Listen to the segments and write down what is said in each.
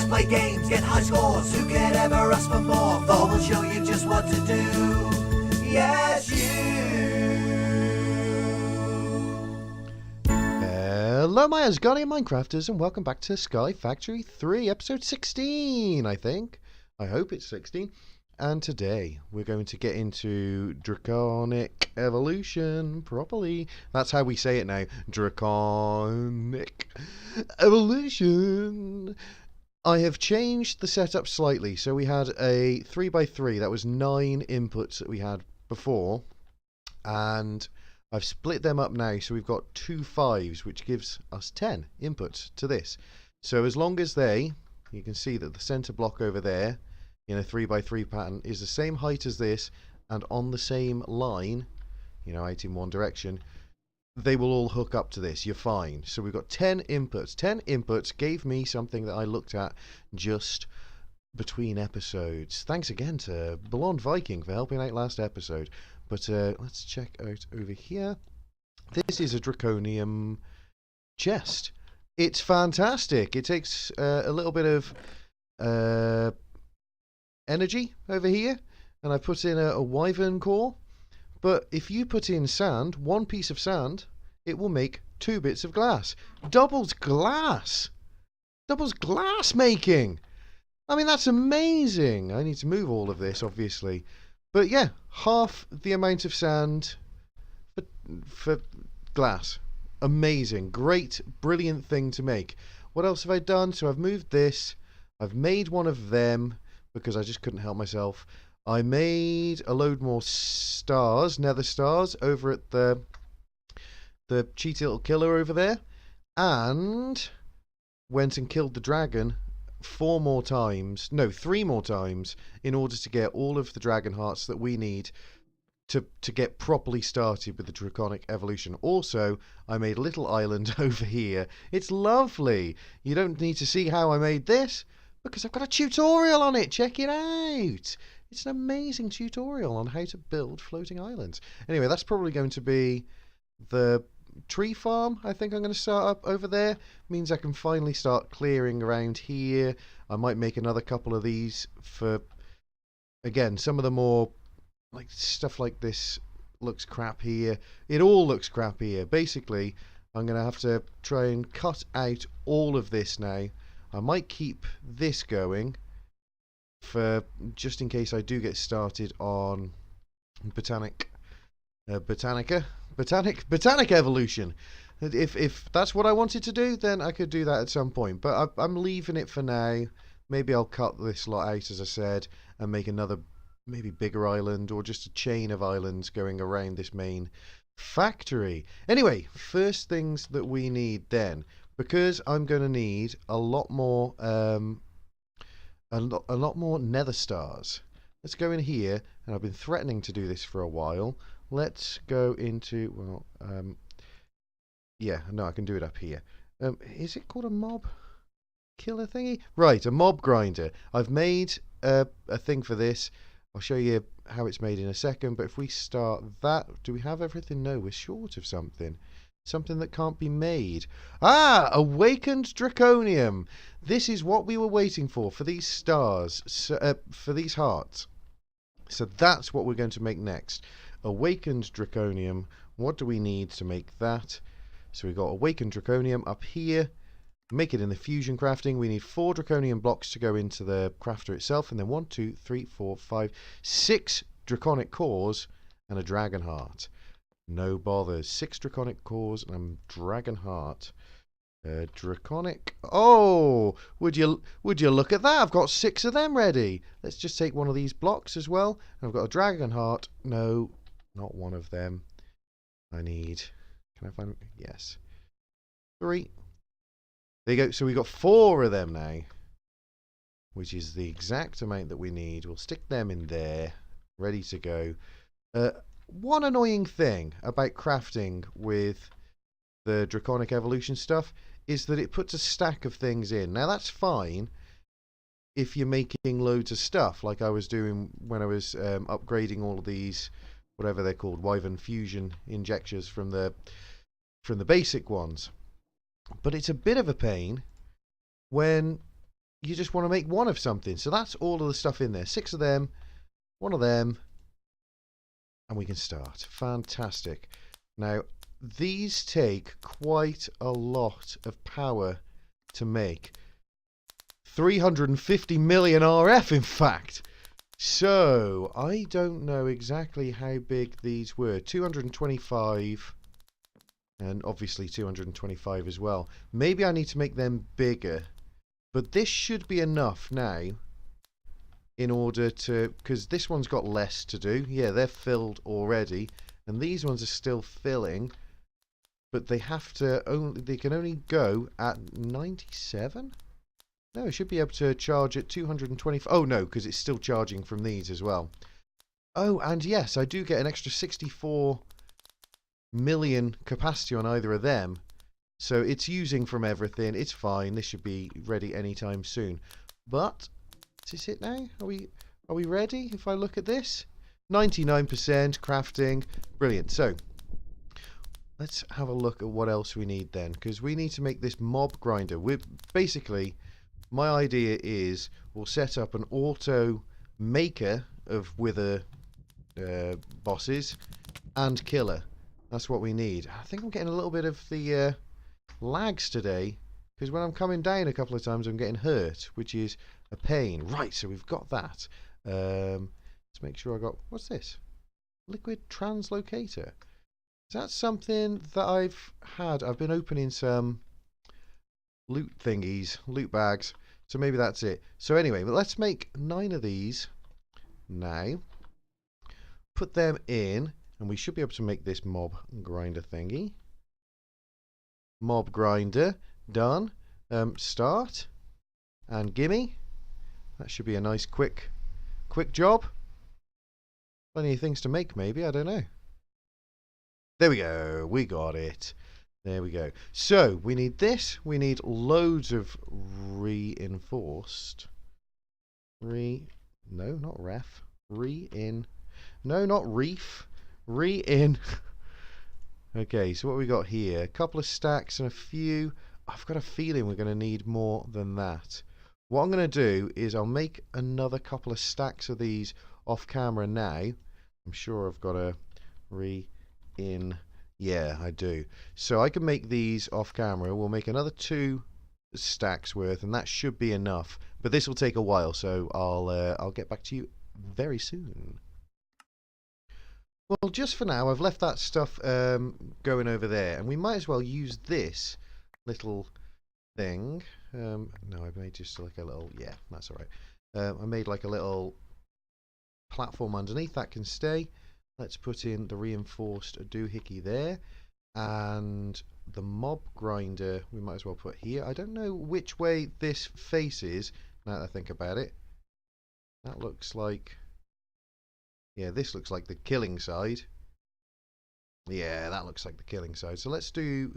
Let's play games, get high scores. Who could ever ask for more? Thor will show you just what to do. Yes, you. Hello, my Asgardian Minecrafters, and welcome back to Sky Factory 3, episode 16, I think. I hope it's 16. And today we're going to get into Draconic evolution properly. That's how we say it now. Draconic evolution. I have changed the setup slightly. So we had a 3x3. That was 9 inputs that we had before. And I've split them up now. So we've got 2 5s, which gives us 10 inputs to this. So as long as you can see that the center block over there in a 3x3 pattern is the same height as this and on the same line, out in one direction, they will all hook up to this. You're fine. So we've got 10 inputs. 10 inputs gave me something that I looked at just between episodes. Thanks again to Blonde Viking for helping out last episode. But let's check out over here. This is a Draconium chest. It's fantastic. It takes a little bit of energy over here, and I put in a wyvern core. But if you put in sand, 1 piece of sand, it will make 2 bits of glass. Doubles glass making. I mean, that's amazing. I need to move all of this, obviously. But yeah, half the amount of sand for glass. Amazing. Great, brilliant thing to make. What else have I done? So I've moved this. I've made one of them because I just couldn't help myself. I made a load more stars, nether stars, over at the cheaty little killer over there. And went and killed the dragon 3 more times in order to get all of the dragon hearts that we need to get properly started with the Draconic evolution. Also, I made a little island over here. It's lovely. You don't need to see how I made this because I've got a tutorial on it. Check it out. It's an amazing tutorial on how to build floating islands. Anyway, that's probably going to be the tree farm I think I'm going to start up over there. Means I can finally start clearing around here. I might make another couple of these for, again, some of the more like stuff like this looks crap here. It all looks crap here. Basically, I'm going to have to try and cut out all of this now. I might keep this going for just in case I do get started on botanic evolution. If that's what I wanted to do, then I could do that at some point. But I'm leaving it for now. Maybe I'll cut this lot out, as I said, and make another maybe bigger island or just a chain of islands going around this main factory. Anyway, first things that we need then, because I'm going to need a lot more nether stars. Let's go in here, and I've been threatening to do this for a while. Let's go into, yeah, no, I can do it up here. Is it called a mob killer thingy? Right, a mob grinder. I've made a thing for this. I'll show you how it's made in a second, but if we start that, do we have everything? No, we're short of something. Something that can't be made. Ah, awakened draconium. This is what we were waiting for these stars, for these hearts. So that's what we're going to make next. Awakened draconium. What do we need to make that? So we've got awakened draconium up here. Make it in the fusion crafting. We need 4 draconium blocks to go into the crafter itself, and then 1, 2, 3, 4, 5, 6 draconic cores and a dragon heart. No bothers. 6 draconic cores and a dragon heart. Draconic. Oh, would you look at that? I've got 6 of them ready. Let's just take one of these blocks as well. And I've got a dragon heart. No, not one of them. I need. Can I find? Yes. 3. There you go. So we've got 4 of them now, which is the exact amount that we need. We'll stick them in there, ready to go. One annoying thing about crafting with the Draconic evolution stuff is that it puts a stack of things in. Now that's fine if you're making loads of stuff like I was doing when I was upgrading all of these, whatever they're called, wyvern fusion injectors from the basic ones. But it's a bit of a pain when you just want to make one of something. So that's all of the stuff in there. 6 of them, 1 of them, and we can start. Fantastic. Now, these take quite a lot of power to make. 350 million RF, in fact. So, I don't know exactly how big these were. 225, and obviously 225 as well. Maybe I need to make them bigger. But this should be enough now in order to... because this one's got less to do. Yeah, they're filled already. And these ones are still filling. But they have to only... they can only go at 97? No, it should be able to charge at 225. Oh, no, because it's still charging from these as well. Oh, and yes, I do get an extra 64 million capacity on either of them. So it's using from everything. It's fine. This should be ready anytime soon. But, is this it now? Are we ready if I look at this? 99% crafting. Brilliant. So, let's have a look at what else we need then. Because we need to make this mob grinder. We're basically... my idea is we'll set up an auto maker of wither bosses and killer. That's what we need. I think I'm getting a little bit of the lags today because when I'm coming down a couple of times I'm getting hurt, which is a pain. Right, so we've got that. Let's make sure I got... what's this? Liquid translocator. Is that something that I've had? I've been opening some loot thingies, loot bags, so maybe that's it. So anyway, but let's make 9 of these now, put them in, and we should be able to make this mob grinder thingy. Mob grinder done. Start and gimme. That should be a nice quick job. Plenty of things to make, maybe, I don't know. There we go, we got it. There we go. So, we need this. We need loads of reinforced. No, not ref. No, not reef. Re-in. Okay, so what we got here? A couple of stacks and a few. I've got a feeling we're going to need more than that. What I'm going to do is I'll make another couple of stacks of these off camera now. I'm sure I've got a re-in. Yeah, I do. So I can make these off camera. We'll make another 2 stacks worth, and that should be enough. But this will take a while, so I'll get back to you very soon. Well, just for now, I've left that stuff going over there, and we might as well use this little thing. No, I made just like a little... yeah, that's all right. I made like a little platform underneath that can stay. Let's put in the reinforced doohickey there, and the mob grinder we might as well put here. I don't know which way this faces now that I think about it. That looks like... yeah, this looks like the killing side. Yeah, that looks like the killing side. So let's do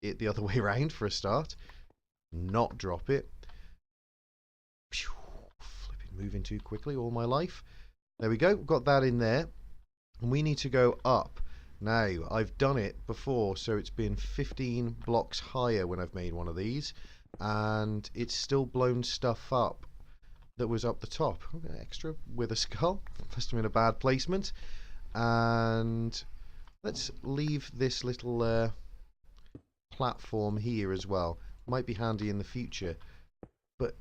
it the other way around for a start. Not drop it. Flipping, moving too quickly all my life. There we go, got that in there. And we need to go up. Now, I've done it before, so it's been 15 blocks higher when I've made one of these. And it's still blown stuff up that was up the top. Extra with a skull. Must have been a bad placement. And let's leave this little platform here as well. Might be handy in the future. But,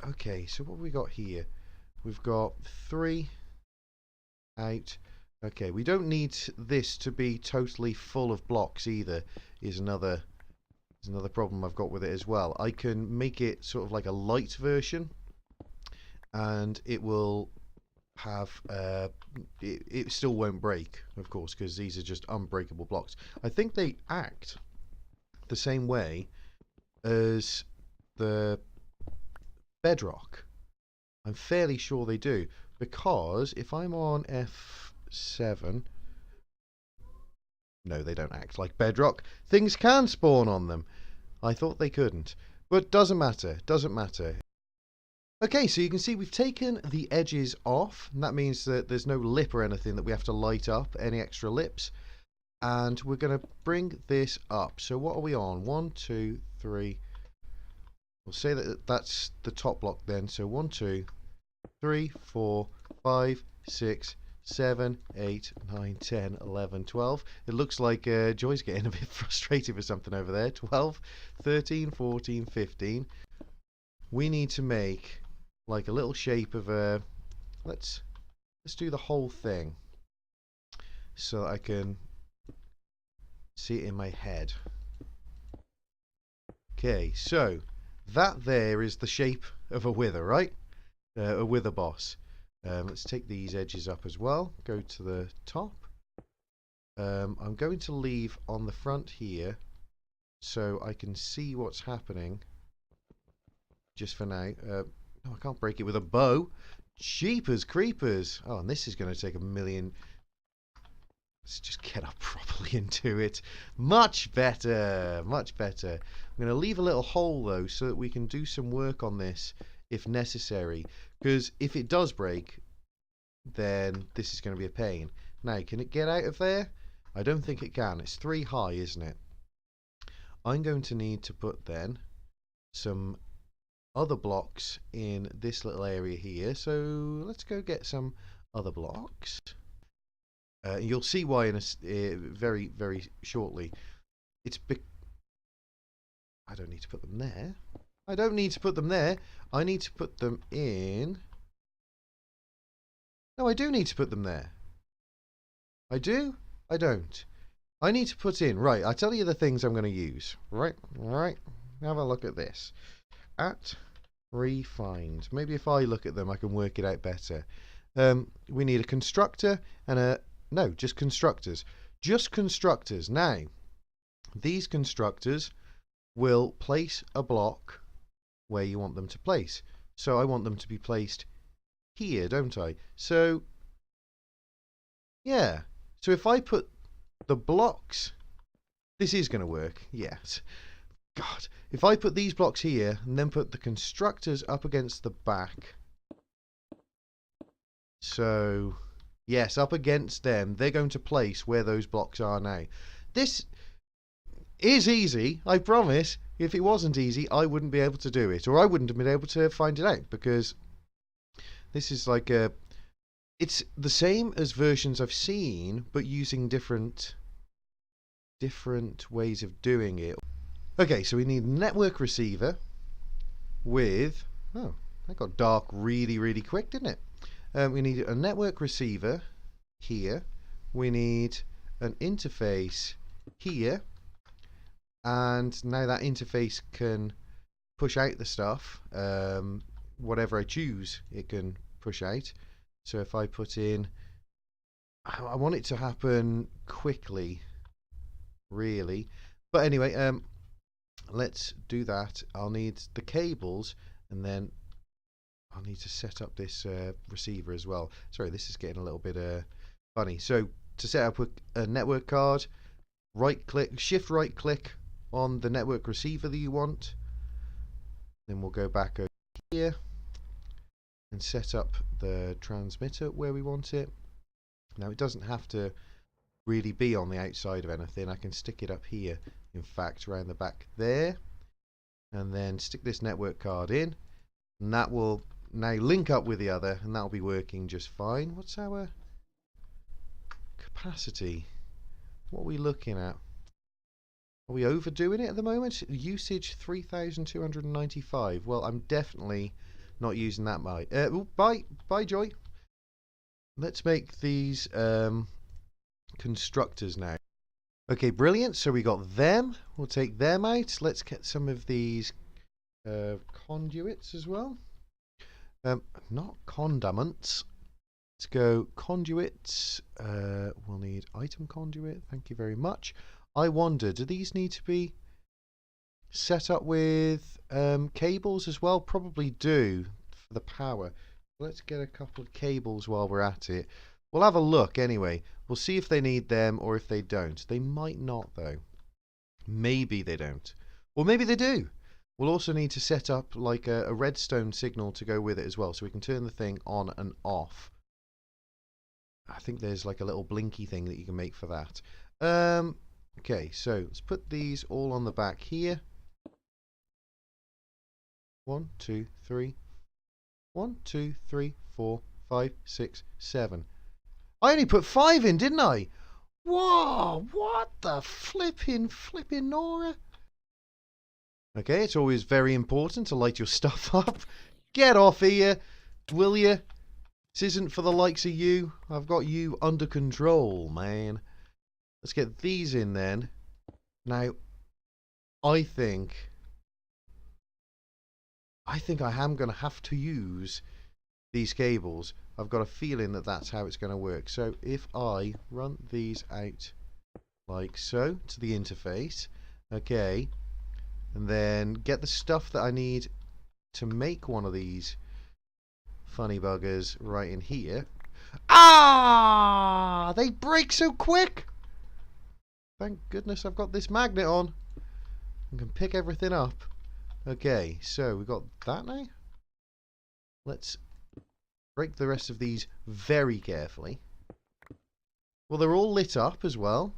okay, so what have we got here? We've got 3 out. Okay, we don't need this to be totally full of blocks either, is another problem I've got with it as well. I can make it sort of like a light version, and it will have, it still won't break, of course, because these are just unbreakable blocks. I think they act the same way as the bedrock. I'm fairly sure they do, because if I'm on F7, no, they don't act like bedrock. Things can spawn on them. I thought they couldn't, but doesn't matter, doesn't matter. Okay, so you can see we've taken the edges off, and that means that there's no lip or anything that we have to light up, any extra lips. And we're going to bring this up. So what are we on? 1, 2, 3, We'll say that that's the top block then. So 1, 2, 3, 4, 5, 6, 7, 8, 9, 10, 11, 12. It looks like Joy's getting a bit frustrated with something over there. 12, 13, 14, 15. We need to make like a little shape of a... Let's do the whole thing so I can see it in my head. Okay, so that there is the shape of a wither, right? A wither boss. Let's take these edges up as well. Go to the top. I'm going to leave on the front here so I can see what's happening just for now. No, I can't break it with a bow. Jeepers creepers. Oh, and this is going to take a million. Let's just get up properly into it. Much better. Much better. I'm going to leave a little hole though so that we can do some work on this if necessary. Because if it does break, then this is going to be a pain. Now, can it get out of there? I don't think it can. It's 3 high, isn't it? I'm going to need to put then some other blocks in this little area here. So let's go get some other blocks. You'll see why in a very, very shortly. I don't need to put them there. I don't need to put them there. I need to put them in. No, I do need to put them there. I do? I don't. I need to put in. Right, I'll tell you the things I'm going to use. Right. Have a look at this. At refined. Maybe if I look at them, I can work it out better. We need a constructor and a... No, just constructors. Just constructors. Now, these constructors will place a block where you want them to place. So I want them to be placed here, don't I? So, yeah. So if I put the blocks... This is going to work. Yes. God. If I put these blocks here and then put the constructors up against the back. So... Yes, up against them, they're going to place where those blocks are now. This is easy, I promise. If it wasn't easy, I wouldn't be able to do it, or I wouldn't have been able to find it out, because this is like a... It's the same as versions I've seen, but using different ways of doing it. Okay, so we need a network receiver with... Oh, that got dark really, really quick, didn't it? We need a network receiver here. We need an interface here. And now that interface can push out the stuff. Whatever I choose, it can push out. So if I put in... I want it to happen quickly, really. But anyway, let's do that. I'll need the cables and then... I'll need to set up this receiver as well. Sorry, this is getting a little bit funny. So to set up a network card, shift right click on the network receiver that you want. Then we'll go back over here and set up the transmitter where we want it. Now it doesn't have to really be on the outside of anything. I can stick it up here, in fact, around the back there. And then stick this network card in. And that will... now link up with the other, and that'll be working just fine. What's our capacity? What are we looking at? Are we overdoing it at the moment? Usage 3,295. Well, I'm definitely not using that much. Bye, Joy. Let's make these constructors now. Okay, brilliant. So we got them. We'll take them out. Let's get some of these conduits as well. Not conduits. Let's go conduits. We'll need item conduit. Thank you very much. I wonder, do these need to be set up with cables as well? Probably do for the power. Let's get a couple of cables while we're at it. We'll have a look anyway. We'll see if they need them or if they don't. They might not though. Maybe they don't. Or maybe they do. We'll also need to set up like a redstone signal to go with it as well, so we can turn the thing on and off. I think there's like a little blinky thing that you can make for that. Okay, so let's put these all on the back here. 1, 2, 3. 1, 2, 3, 4, 5, 6, 7. I only put 5 in, didn't I? Whoa, what the flipping Nora? Okay, it's always very important to light your stuff up. Get off here, will you? This isn't for the likes of you. I've got you under control, man. Let's get these in then. Now, I think I am going to have to use these cables. I've got a feeling that that's how it's going to work. So if I run these out like so to the interface, okay, and then get the stuff that I need to make one of these funny buggers right in here. Ah! They break so quick! Thank goodness I've got this magnet on. I can pick everything up. Okay, so we've got that now. Let's break the rest of these very carefully. Well, they're all lit up as well.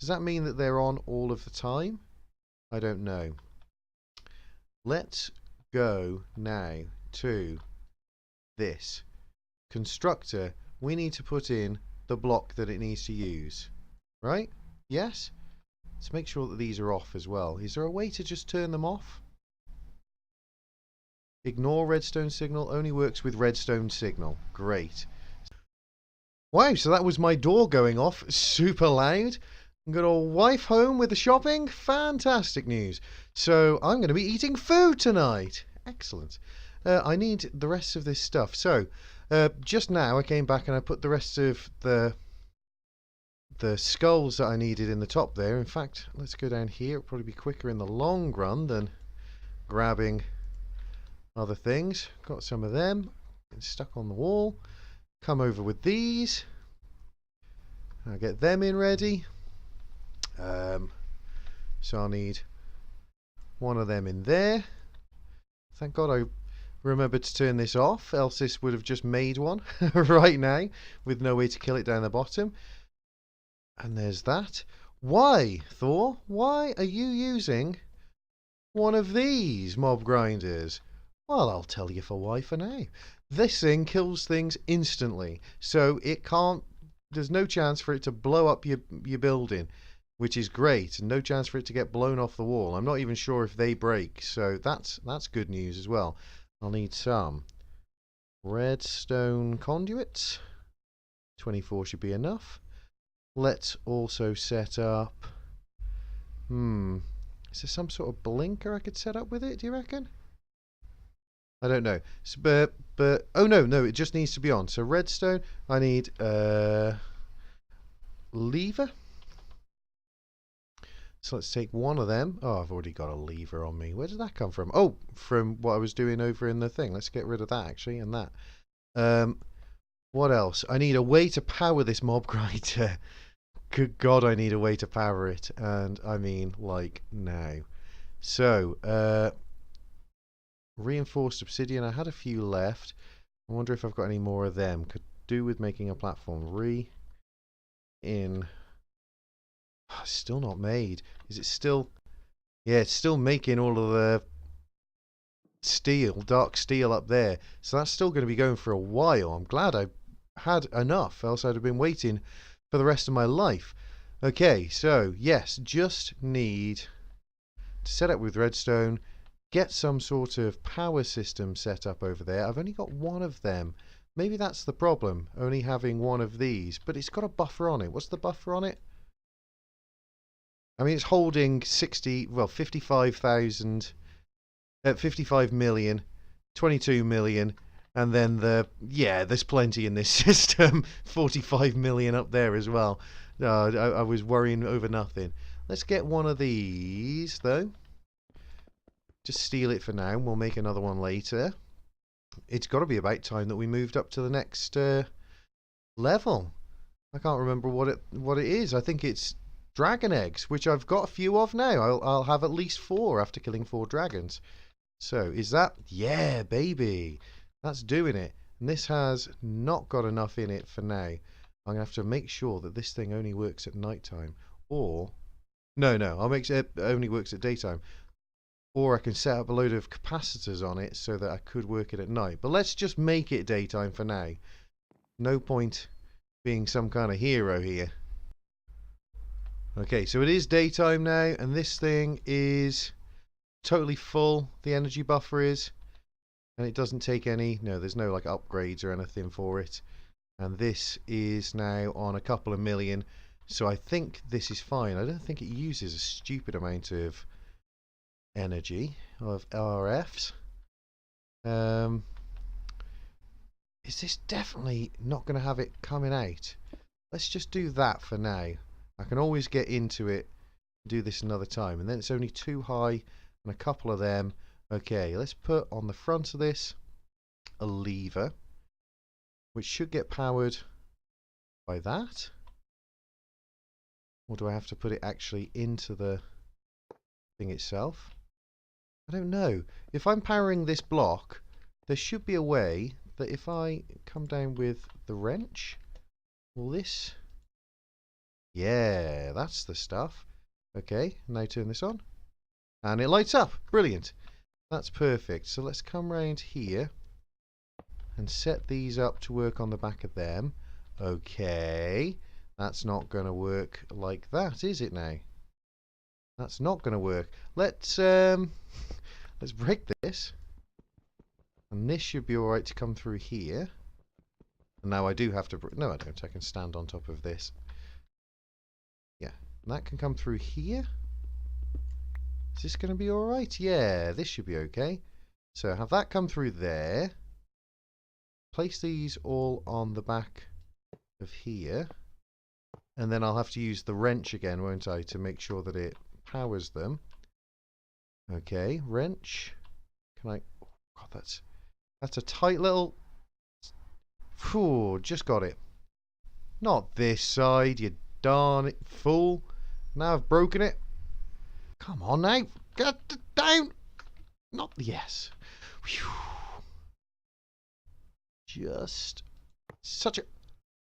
Does that mean that they're on all of the time? I don't know. Let's go now to this constructor. We need to put in the block that it needs to use. Right? Yes? Let's make sure that these are off as well. Is there a way to just turn them off? Ignore redstone signal. Only works with redstone signal. Great. Wow, so that was my door going off super loud. Got a wife home with the shopping. Fantastic news. So I'm going to be eating food tonight. Excellent. I need the rest of this stuff. So just now I came back and I put the rest of the skulls that I needed in the top there. In fact, let's go down here. It'll probably be quicker in the long run than grabbing other things. Got some of them stuck on the wall. Come over with these. I'll get them in ready. So I'll need one of them in there. Thank God I remembered to turn this off, else this would have just made one right now with no way to kill it down the bottom. And there's that. Why, Thor? Why are you using one of these mob grinders? Well, I'll tell you for why for now. This thing kills things instantly, so it can't. There's no chance for it to blow up your building, which is great, and no chance for it to get blown off the wall. I'm not even sure if they break, so that's good news as well. I'll need some redstone conduits. 24 should be enough. Let's also set up. Is there some sort of blinker I could set up with it? Do you reckon? I don't know. So, but oh no, it just needs to be on. So redstone. I need lever. So let's take one of them. Oh, I've already got a lever on me. Where did that come from? Oh, from what I was doing over in the thing. Let's get rid of that actually and that. What else? I need a way to power this mob grinder. Good God, I need a way to power it, and I mean like now. So reinforced obsidian. I had a few left. I wonder if I've got any more of them. Could do with making a platform. Still not made. Is it still? Yeah, it's still making all of the steel, dark steel up there. So that's still going to be going for a while. I'm glad I had enough, else I'd have been waiting for the rest of my life. Okay, so yes, just need to set up with redstone, get some sort of power system set up over there. I've only got one of them. Maybe that's the problem, only having one of these, but it's got a buffer on it. What's the buffer on it? I mean, it's holding 55,000, 55 million, 22 million, and then there's plenty in this system. 45 million up there as well. I was worrying over nothing. Let's get one of these, though. Just steal it for now, and we'll make another one later. It's got to be about time that we moved up to the next level. I can't remember what it is. I think it's dragon eggs, which I've got a few of now. I'll have at least 4 after killing 4 dragons. So is that? Yeah, baby. That's doing it. And this has not got enough in it for now. I'm going to have to make sure that this thing only works at night time. Or, no, I'll make sure it only works at daytime. Or I can set up a load of capacitors on it so that I could work it at night. But let's just make it daytime for now. No point being some kind of hero here. Okay, so it is daytime now, and this thing is totally full. The energy buffer is, and it doesn't take any. No, there's no like upgrades or anything for it. And this is now on a couple of million, so I think this is fine. I don't think it uses a stupid amount of energy of RFs. Is this definitely not going to have it coming out? Let's just do that for now. I can always get into it and do this another time. And then it's only too high and a couple of them. Okay, let's put on the front of this a lever, which should get powered by that. Or do I have to put it actually into the thing itself? I don't know. If I'm powering this block, there should be a way that if I come down with the wrench, will this... Yeah, that's the stuff. Okay, now turn this on. And it lights up. Brilliant. That's perfect. So let's come round here and set these up to work on the back of them. Okay. That's not going to work like that, is it now? That's not going to work. Let's break this. And this should be alright to come through here. And now I do have to... No, I don't. I can stand on top of this. Yeah. And that can come through here. Is this going to be alright? Yeah, this should be okay. So have that come through there. Place these all on the back of here. And then I'll have to use the wrench again, won't I, to make sure that it powers them. Okay, wrench. Can I... Oh, God, that's a tight little... Phew, just got it. Not this side, you darn it fool. Now I've broken it. Come on now. Get down. Not... Yes. Whew. Just... Such a...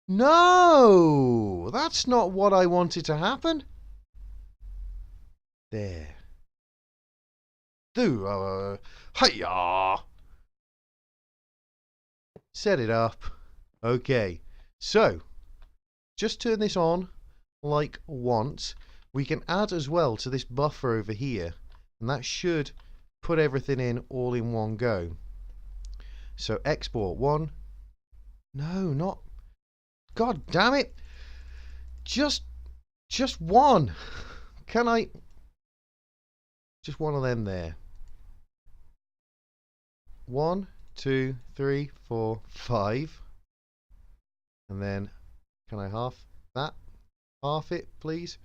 No! That's not what I wanted to happen. There. Hiya! Set it up. Okay. So, just turn this on like once. We can add as well to this buffer over here. And that should put everything in all in one go. So, export one. No, not... God damn it! Just one. Can I... Just one of them there. 1, 2, 3, 4, 5. And then, can I half that? Half it, please?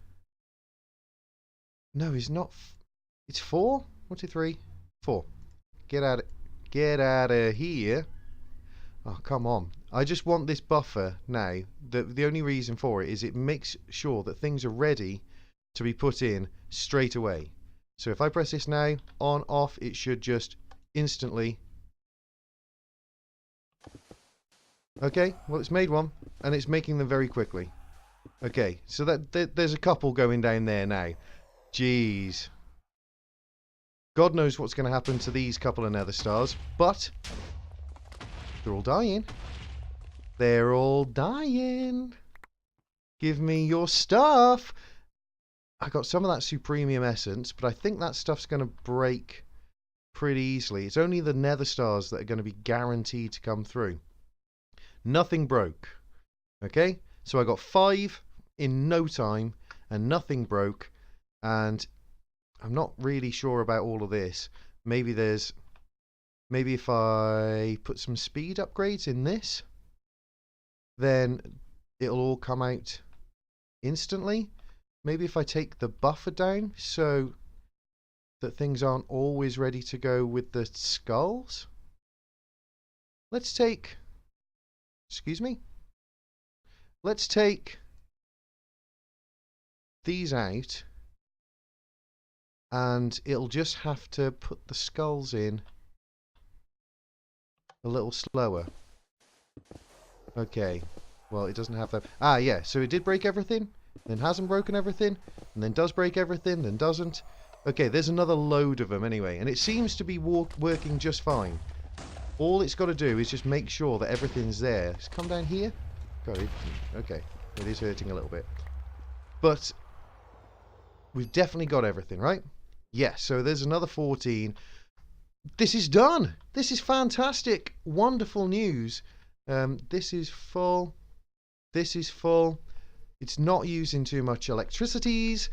No, it's not. It's 4? 1, 2, 3, 4. Get out of here. Oh, come on. I just want this buffer now. The only reason for it is it makes sure that things are ready to be put in straight away. So if I press this now, on, off, it should just instantly... Okay, well it's made one, and it's making them very quickly. Okay, so there's a couple going down there now. Jeez. God knows what's going to happen to these couple of nether stars, but they're all dying. They're all dying. Give me your stuff. I got some of that supremium essence, but I think that stuff's going to break pretty easily. It's only the nether stars that are going to be guaranteed to come through. Nothing broke. Okay, so I got 5 in no time, and nothing broke. And I'm not really sure about all of this. Maybe if I put some speed upgrades in this, then it'll all come out instantly. Maybe if I take the buffer down so that things aren't always ready to go with the skulls. Let's take... Excuse me? Let's take these out, and it'll just have to put the skulls in a little slower. Okay, well it doesn't have that. Ah yeah, so it did break everything, then hasn't broken everything, and then does break everything, then doesn't. Okay, there's another load of them anyway, and it seems to be working just fine. All it's got to do is just make sure that everything's there. Just come down here. God, okay, it is hurting a little bit. But we've definitely got everything, right? Yes, so there's another 14. This is done. This is fantastic. Wonderful news. This is full. This is full. It's not using too much electricities.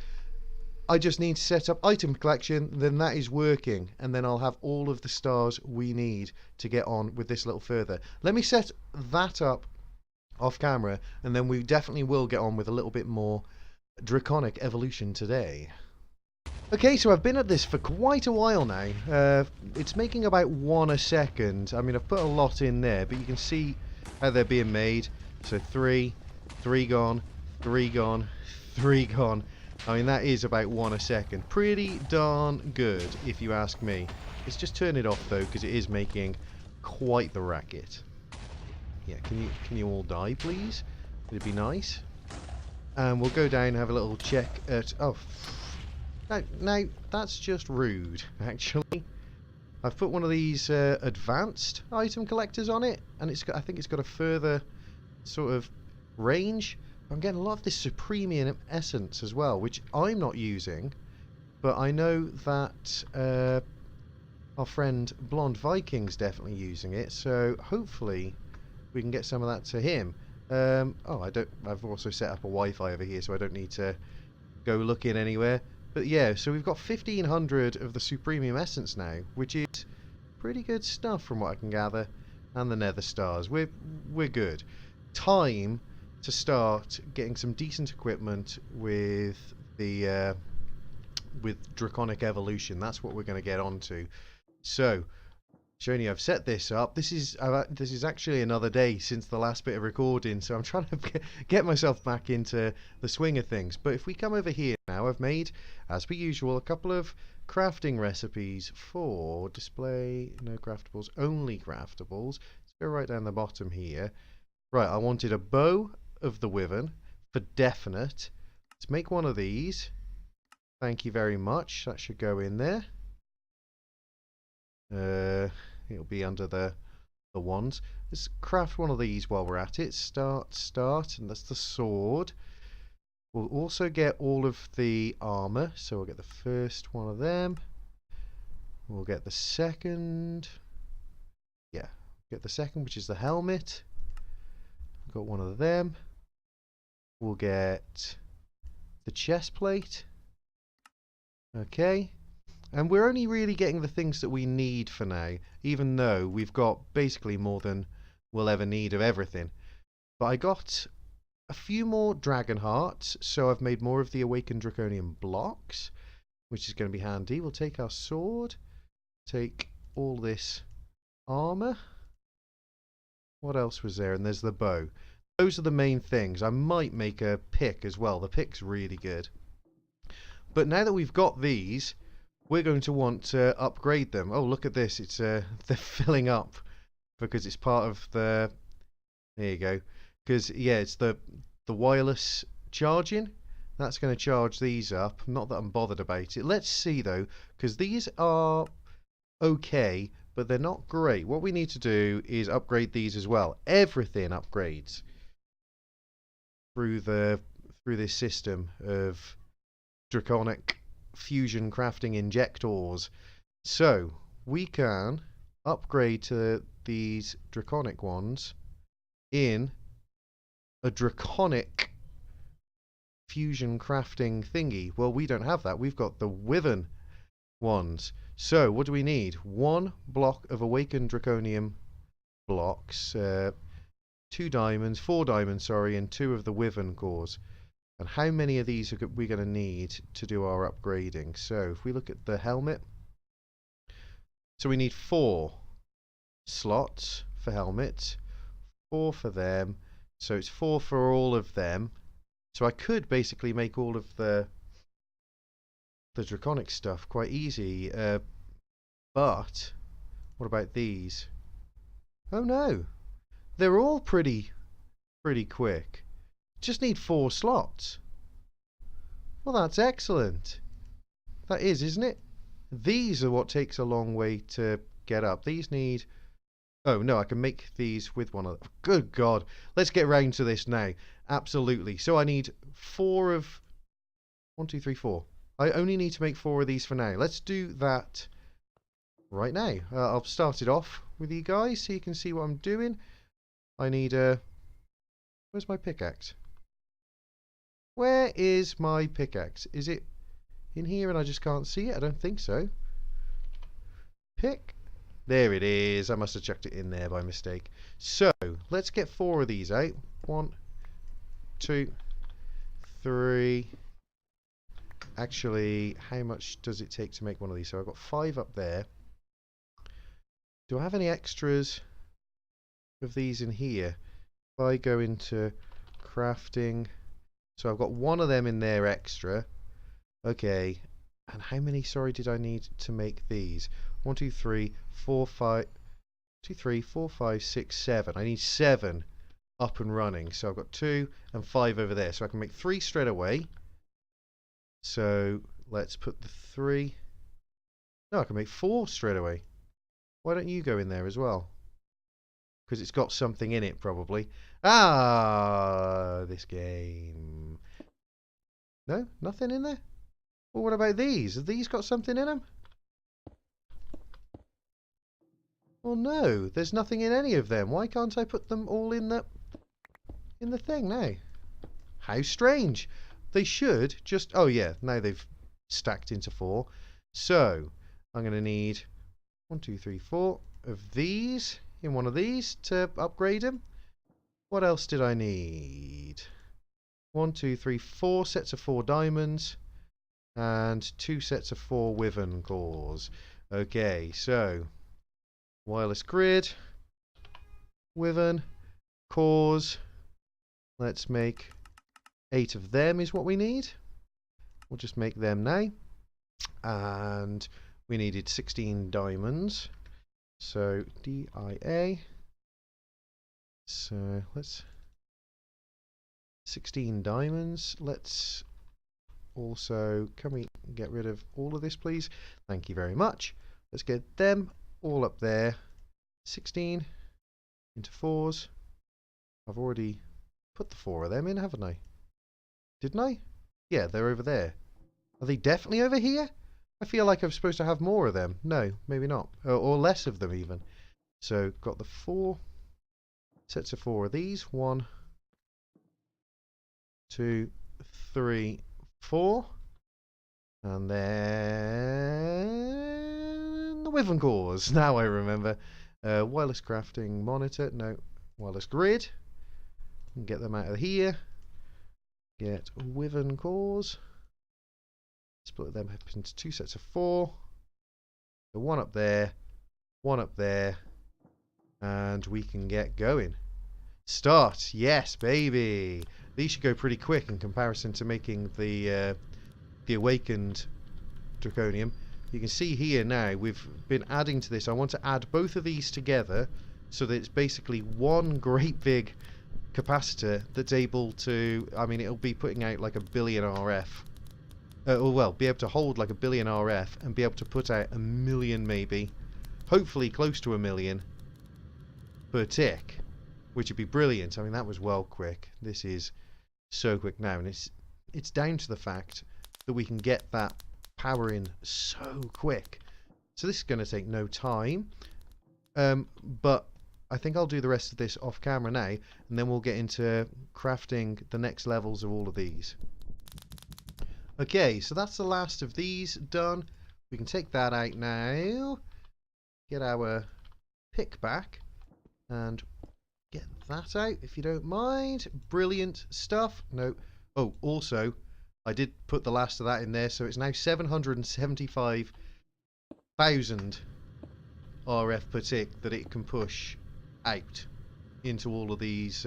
I just need to set up item collection, then that is working, and then I'll have all of the stars we need to get on with this a little further. Let me set that up off camera, and then we definitely will get on with a little bit more Draconic evolution today. Okay, so I've been at this for quite a while now. It's making about 1 a second. I mean, I've put a lot in there, but you can see how they're being made. So 3 gone, 3 gone, 3 gone. I mean, that is about 1 a second. Pretty darn good, if you ask me. Let's just turn it off, though, because it is making quite the racket. Yeah, can you all die, please? It'd be nice. And we'll go down and have a little check at... Oh, no, that's just rude, actually. I've put one of these advanced item collectors on it, and I think it's got a further sort of range. I'm getting a lot of this Supremium Essence as well, which I'm not using, but I know that our friend Blonde Viking's definitely using it, so hopefully we can get some of that to him. I've also set up a Wi-Fi over here, so I don't need to go looking anywhere. But yeah, so we've got 1500 of the Supremium Essence now, which is pretty good stuff from what I can gather, and the Nether Stars. We're good. Time to start getting some decent equipment with the with Draconic Evolution. That's what we're going to get onto. So, showing you I've set this up. This is actually another day since the last bit of recording, so I'm trying to get myself back into the swing of things. But if we come over here now, I've made, as per usual, a couple of crafting recipes for display. No craftables, only craftables. Let's go right down the bottom here. Right, I wanted a bow of the Wyvern for definite. Let's make one of these. Thank you very much. That should go in there. It'll be under the wands. Let's craft one of these while we're at it. Start, and that's the sword. We'll also get all of the armor, so we'll get the first one of them. We'll get the second. Yeah, get the second, which is the helmet. Got one of them. We'll get the chest plate. Okay. And we're only really getting the things that we need for now, even though we've got basically more than we'll ever need of everything. But I got a few more dragon hearts, so I've made more of the awakened draconian blocks, which is going to be handy. We'll take our sword, take all this armor. What else was there? And there's the bow. Those are the main things. I might make a pick as well. The pick's really good. But now that we've got these, we're going to want to upgrade them. Oh, look at this. It's they're filling up because it's part of the... There you go. Because, yeah, it's the wireless charging. That's going to charge these up. Not that I'm bothered about it. Let's see, though, because these are okay, but they're not great. What we need to do is upgrade these as well. Everything upgrades through this system of Draconic fusion crafting injectors. So we can upgrade to these Draconic ones in a Draconic fusion crafting thingy. Well, we don't have that. We've got the Wyvern ones. So what do we need? 1 block of awakened draconium blocks, 4 diamonds, sorry, and 2 of the Wyvern cores. And how many of these are we going to need to do our upgrading? So if we look at the helmet, so we need 4 slots for helmets, 4 for them, so it's 4 for all of them. So I could basically make all of the Draconic stuff quite easy, but what about these? Oh no, they're all pretty quick. Just need 4 slots. Well, that's excellent. That is, isn't it? These are what takes a long way to get up. These need... Oh, no, I can make these with one of them. Good God. Let's get round to this now. Absolutely. So I need 4 of... 1, 2, 3, 4. I only need to make 4 of these for now. Let's do that right now. I'll start it off with you guys so you can see what I'm doing. I need a... Where's my pickaxe? Where is my pickaxe? Is it in here and I just can't see it? I don't think so. Pick. There it is. I must have chucked it in there by mistake. So, let's get 4 of these out. 1, 2, 3. Actually, how much does it take to make one of these? So I've got 5 up there. Do I have any extras of these in here? If I go into crafting... So I've got 1 of them in there extra. Okay. And how many, sorry, did I need to make these? 1, 2, 3, 4, 5... 2, 3, 4, 5, 6, 7. I need 7 up and running. So I've got 2 and 5 over there. So I can make 3 straight away. So let's put the 3... No, I can make 4 straight away. Why don't you go in there as well? Because it's got something in it, probably. Ah, this game. No? Nothing in there? Well, what about these? Have these got something in them? Well, no. There's nothing in any of them. Why can't I put them all in the thing now? How strange. They should just... Oh, yeah. Now they've stacked into 4. So, I'm going to need 1, 2, 3, 4 of these in one of these to upgrade them. What else did I need? 1, 2, 3, 4 sets of 4 diamonds and 2 sets of 4 wyvern cores. Okay, so wireless grid, wyvern cores. Let's make 8 of them is what we need. We'll just make them now. And we needed 16 diamonds. So DIA. So let's 16 diamonds. Let's also, can we get rid of all of this, please? Thank you very much. Let's get them all up there. 16 into 4s. I've already put the 4 of them in, haven't I? Didn't I? Yeah, they're over there. Are they definitely over here? I feel like I'm supposed to have more of them. No, maybe not. Or less of them even. So, got the 4 sets of 4 of these. 1, 2, 3, 4. And then the wyvern cores. Now I remember. Wireless crafting monitor. No, wireless grid. Get them out of here. Get wyvern cores. Split them up into 2 sets of 4. So 1 up there, 1 up there, and we can get going. Start, yes, baby. These should go pretty quick in comparison to making the awakened draconium. You can see here now we've been adding to this. I want to add both of these together so that it's basically one great big capacitor that's able to, I mean, it'll be putting out like 1 billion RF. Or well, be able to hold like 1 billion RF and be able to put out 1 million maybe, hopefully close to 1 million per tick, which would be brilliant. I mean, that was well quick. This is so quick now, and it's down to the fact that we can get that power in so quick. So this is going to take no time, but I think I'll do the rest of this off camera now, and then we'll get into crafting the next levels of all of these. Okay, so that's the last of these done. We can take that out now, get our pick back, and get that out if you don't mind. Brilliant stuff. No, oh, also, I did put the last of that in there, so it's now 775,000 RF per tick that it can push out into all of these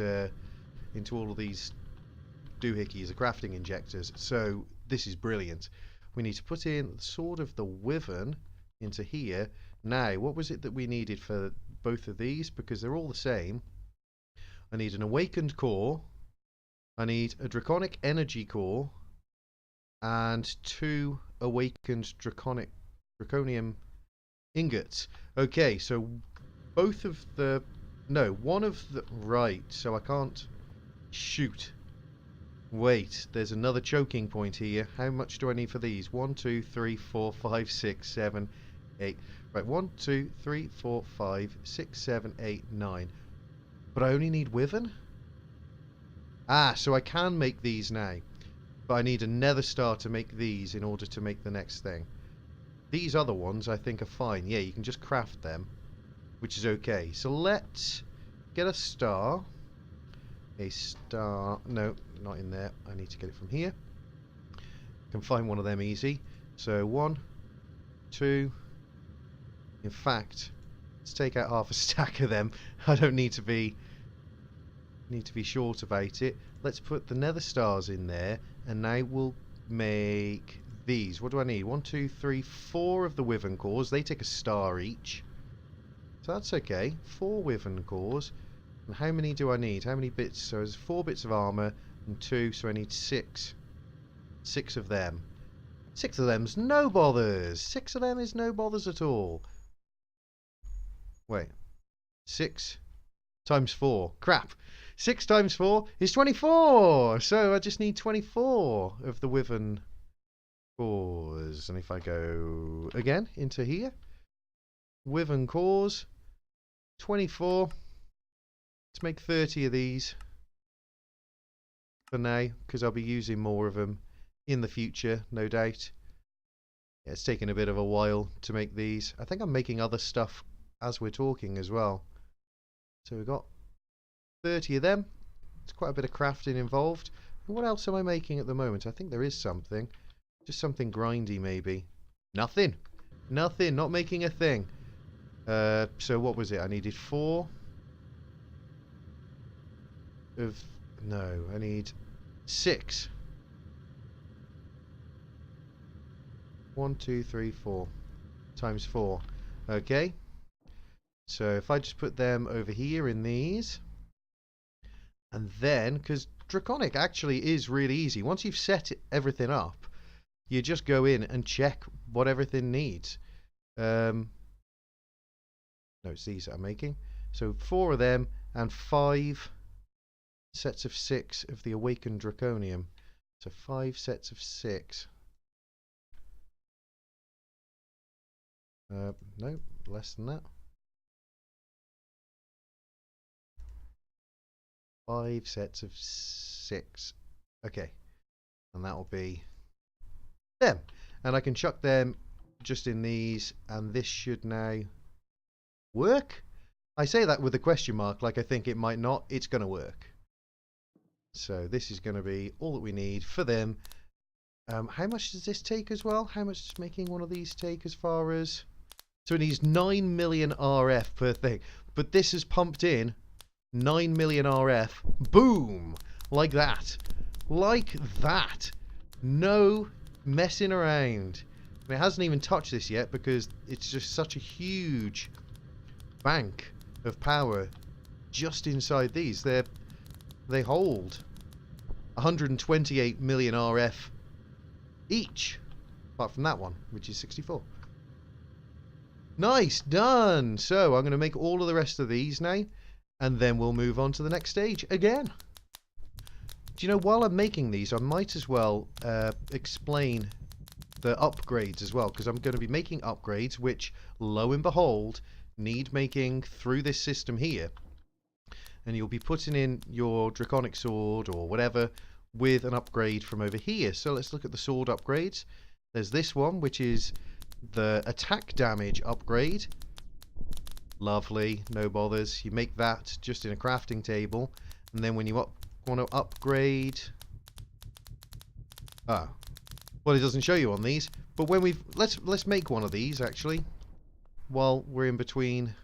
doohickeys, the crafting injectors. So this is brilliant. We need to put in sort of the wyvern into here. Now, what was it that we needed for both of these? Because they're all the same. I need an awakened core. I need a draconic energy core. and 2 awakened draconium ingots. Okay, so both of the... No, one of the... Right, so I can't shoot. Wait, there's another choking point here. How much do I need for these? 1, 2, 3, 4, 5, 6, 7, 8. Right, 1, 2, 3, 4, 5, 6, 7, 8, 9. But I only need Wyvern? Ah, so I can make these now. But I need a nether star to make these in order to make the next thing. These other ones I think are fine. Yeah, you can just craft them, which is okay. So let's get a star. A star. No, not in there. I need to get it from here. Can find one of them easy. So 1, 2. In fact, let's take out half a stack of them. I don't need to be short about it. Let's put the nether stars in there, and now we'll make these. What do I need? 1, 2, 3, 4 of the wyvern cores. They take a star each, so that's okay. 4 wyvern cores. And how many do I need? How many bits? So there's 4 bits of armor and 2, so I need 6. 6 of them. 6 of them's no bothers. 6 of them is no bothers at all. Wait. 6 times 4. Crap. 6 times 4 is 24. So I just need 24 of the wyvern cores. And if I go again into here, wyvern cores, 24. Let's make 30 of these for now, because I'll be using more of them in the future, no doubt. Yeah, it's taken a bit of a while to make these. I think I'm making other stuff as we're talking as well. So we've got 30 of them. It's quite a bit of crafting involved. And what else am I making at the moment? I think there is something. Just something grindy maybe. Nothing. Nothing. Not making a thing. So what was it? I needed 4 of... No, I need 6. 1, 2, 3, 4 times 4. Okay. So if I just put them over here in these, and then, because Draconic actually is really easy. Once you've set everything up, you just go in and check what everything needs. No, it's these that I'm making. So 4 of them and 5 sets of 6 of the awakened draconium. So 5 sets of 6. No, less than that. 5 sets of 6. Okay. And that will be them. And I can chuck them just in these, and this should now work. I say that with a question mark, like I think it might not. It's going to work. So this is going to be all that we need for them. How much does this take as well? How much does making one of these take as far as... So it needs 9 million RF per thing. But this has pumped in 9 million RF. Boom! Like that. Like that. No messing around. I mean, it hasn't even touched this yet because it's just such a huge bank of power just inside these. They hold 128 million RF each. Apart from that one, which is 64. Nice, done! So I'm going to make all of the rest of these now, and then we'll move on to the next stage again. Do you know, while I'm making these, I might as well explain the upgrades as well, because I'm going to be making upgrades which, lo and behold, need making through this system here. And you'll be putting in your Draconic sword or whatever with an upgrade from over here. So let's look at the sword upgrades. There's this one, which is the attack damage upgrade. Lovely, no bothers. You make that just in a crafting table, and then when you want to upgrade... well, it doesn't show you on these, but when we've... Let's make one of these, actually, while we're in between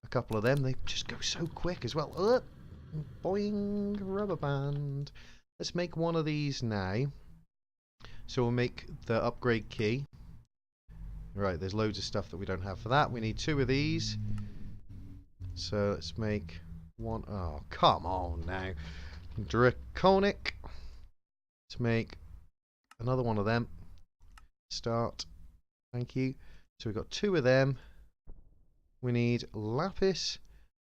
a couple of them. They just go so quick as well. Boing, rubber band. Let's make one of these now. So we'll make the upgrade key. Right, there's loads of stuff that we don't have for that. We need 2 of these. So let's make one. Oh, come on now. Draconic. Let's make another one of them. Start. Thank you. So we've got 2 of them. We need lapis.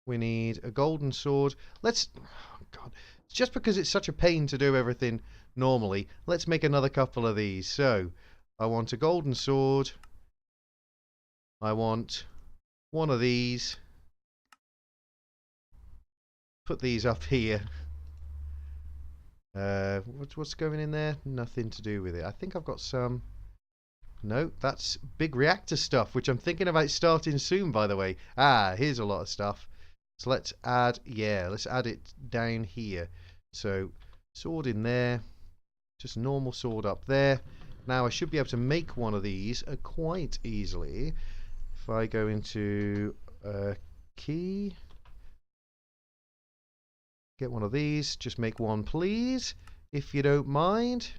We need a golden sword. Let's... Oh God. Just because it's such a pain to do everything normally, let's make another couple of these. So, I want a golden sword. I want one of these. Put these up here. What's going in there? Nothing to do with it. I think I've got some... No, that's big reactor stuff, which I'm thinking about starting soon, by the way. Ah, here's a lot of stuff. So let's add, let's add it down here. So, sword in there. Just normal sword up there. Now, I should be able to make one of these quite easily. If I go into key, get one of these. Just make one, please. If you don't mind.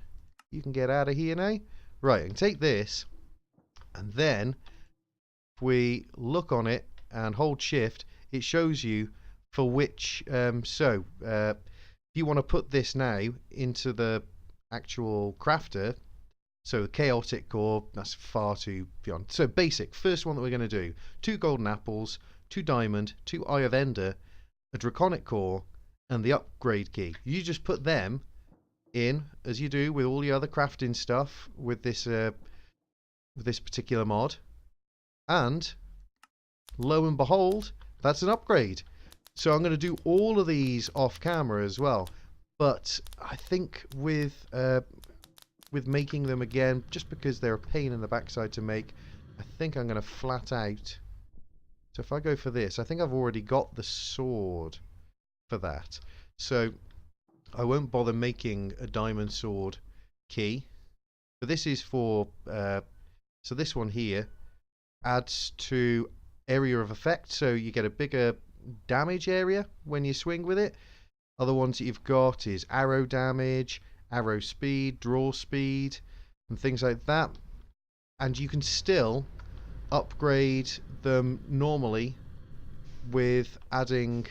You can get out of here now. Right, I can take this, and then if we look on it and hold shift, it shows you for which, if you want to put this now into the actual crafter, so chaotic core, that's far too beyond. So basic, first one that we're going to do, 2 golden apples, 2 diamond, 2 eye of ender, a draconic core, and the upgrade key. You just put them in as you do with all the other crafting stuff with this particular mod, and lo and behold, that's an upgrade. So I'm going to do all of these off camera as well, but I think with making them again, just because they're a pain in the backside to make, I think I'm going to flat out. So if I go for this, I think I've already got the sword for that, so I won't bother making a diamond sword key. But this is for, so this one here adds to area of effect, so you get a bigger damage area when you swing with it. Other ones that you've got is arrow damage, arrow speed, draw speed, and things like that. And you can still upgrade them normally with adding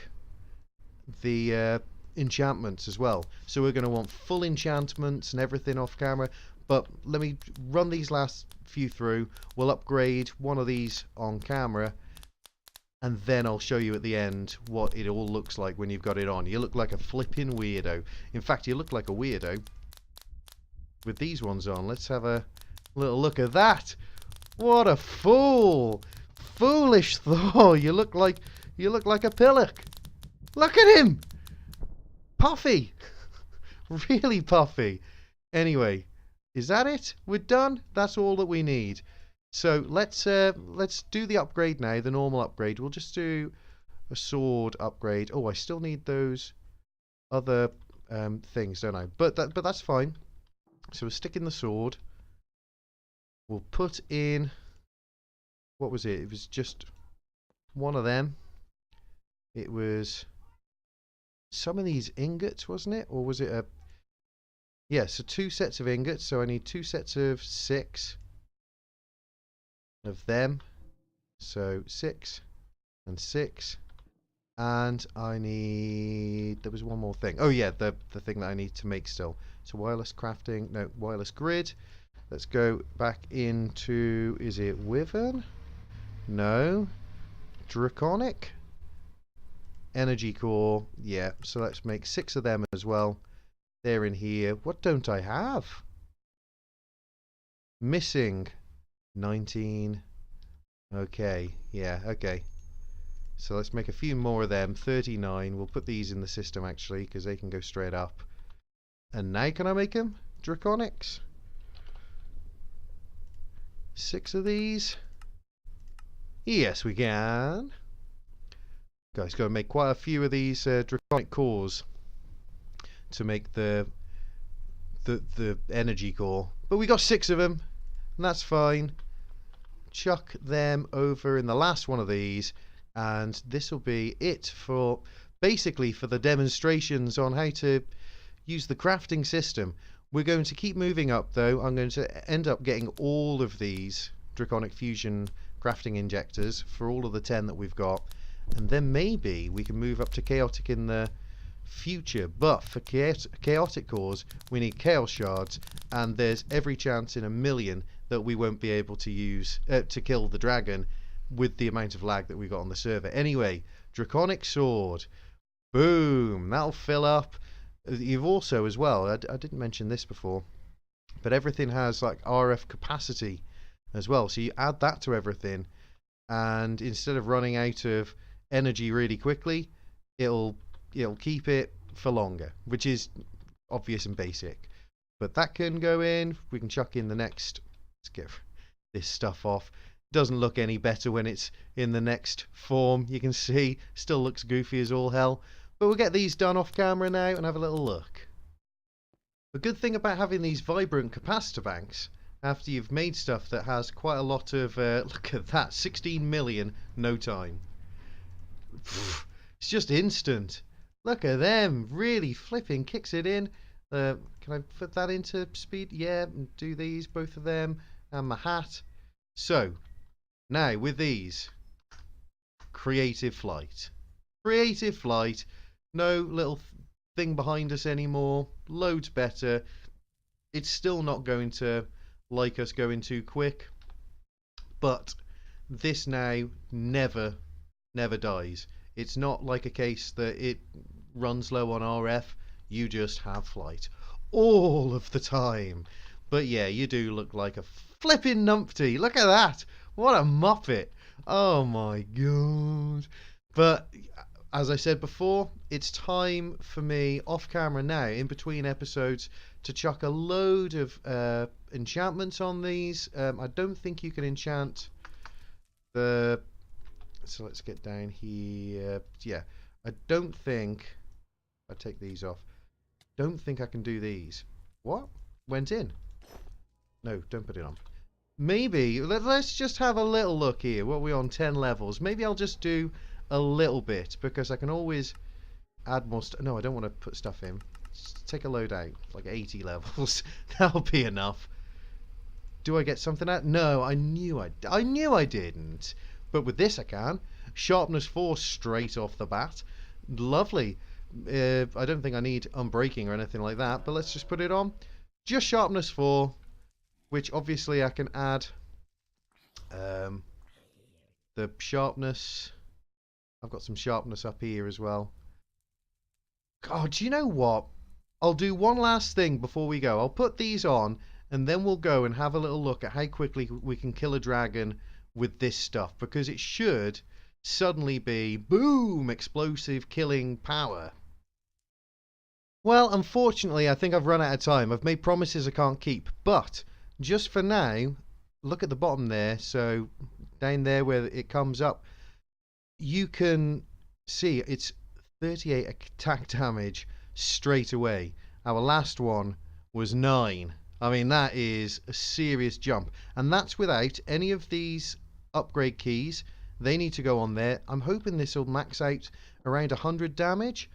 the enchantments as well. So we're going to want full enchantments and everything off camera, but let me run these last few through. We'll upgrade one of these on camera, and then I'll show you at the end what it all looks like when you've got it on. You look like a flipping weirdo. In fact, you look like a weirdo with these ones on. Let's have a little look at that. What a fool! Foolish Thor! You look like a pillock. Look at him! Puffy! Really puffy. Anyway, is that it? We're done? That's all that we need. So let's do the upgrade now, the normal upgrade. We'll just do a sword upgrade. Oh, I still need those other things, don't I? But that's fine. So we'll stick in the sword. We'll put in, what was it? It was just one of them. It was some of these ingots, wasn't it? Or was it a... Yeah, so 2 sets of ingots. So I need 2 sets of 6 of them. So 6 and 6. And I need... There was one more thing. Oh yeah, the thing that I need to make still. So wireless crafting. No, wireless grid. Let's go back into... Is it Wyvern? No. Draconic? Energy core, yeah, so let's make 6 of them as well. They're in here. What don't I have? Missing 19. Okay, yeah, okay. So let's make a few more of them. 39. We'll put these in the system actually, because they can go straight up. And now can I make them? Draconics? 6 of these? Yes, we can. Guys, got to make quite a few of these draconic cores to make the energy core. But we got 6 of them, and that's fine. Chuck them over in the last one of these, and this will be it for basically for the demonstrations on how to use the crafting system. We're going to keep moving up though. I'm going to end up getting all of these Draconic Fusion crafting injectors for all of the 10 that we've got. And then maybe we can move up to chaotic in the future. But for chaotic cores, we need chaos shards, and there's every chance in a million that we won't be able to use to kill the dragon with the amount of lag that we got on the server. Anyway, Draconic sword. Boom. That'll fill up. You've also, as well, I didn't mention this before, but everything has like RF capacity as well. So you add that to everything, and instead of running out of energy really quickly, it'll keep it for longer, which is obvious and basic. But that can go in. We can chuck in the next. Let's get this stuff off. Doesn't look any better when it's in the next form. You can see still looks goofy as all hell. But we'll get these done off camera now and have a little look. The good thing about having these vibrant capacitor banks, after you've made stuff that has quite a lot of look at that, 16 million, no time. It's just instant. Look at them, really flipping kicks it in. Can I put that into speed? Yeah, and do these, both of them, and my hat. So, now with these, creative flight. Creative flight, no little thing behind us anymore, loads better. It's still not going to like us going too quick, but this now never dies. It's not like a case that it runs low on RF. You just have flight all of the time. But yeah, you do look like a flipping numpty. Look at that. What a muppet. Oh my god. But as I said before, it's time for me off camera now, in between episodes, to chuck a load of enchantments on these. I don't think you can enchant the... So let's get down here. Yeah, I don't think... I take these off. Don't think I can do these. What? Went in. No, don't put it on. Maybe, let's just have a little look here. What are we on? 10 levels. Maybe I'll just do a little bit, because I can always add more stuff. No, I don't want to put stuff in. Just take a load out, like 80 levels. That'll be enough. Do I get something out? No, I knew I didn't. But with this I can. Sharpness 4 straight off the bat. Lovely. I don't think I need unbreaking or anything like that, but let's just put it on. Just sharpness 4, which obviously I can add the sharpness. I've got some sharpness up here as well. God, do you know what? I'll do one last thing before we go. I'll put these on, and then we'll go and have a little look at how quickly we can kill a dragon with this stuff, because it should suddenly be boom, explosive killing power. Well, unfortunately, I think I've run out of time. I've made promises I can't keep, but just for now, look at the bottom there. So down there where it comes up, you can see it's 38 attack damage straight away. Our last one was 9. I mean, that is a serious jump, and that's without any of these upgrade keys. They need to go on there. I'm hoping this will max out around 100 damage,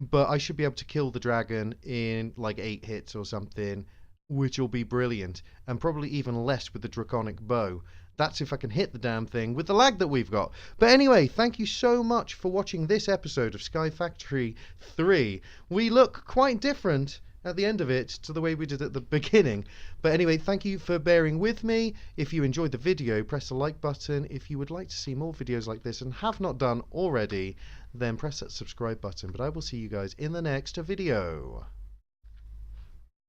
but I should be able to kill the dragon in like 8 hits or something, which will be brilliant, and probably even less with the Draconic bow. That's if I can hit the damn thing with the lag that we've got. But anyway, thank you so much for watching this episode of Sky Factory 3. We look quite different at the end of it to the way we did at the beginning. But anyway, thank you for bearing with me. If you enjoyed the video, press the like button. If you would like to see more videos like this and have not done already, then press that subscribe button. But I will see you guys in the next video.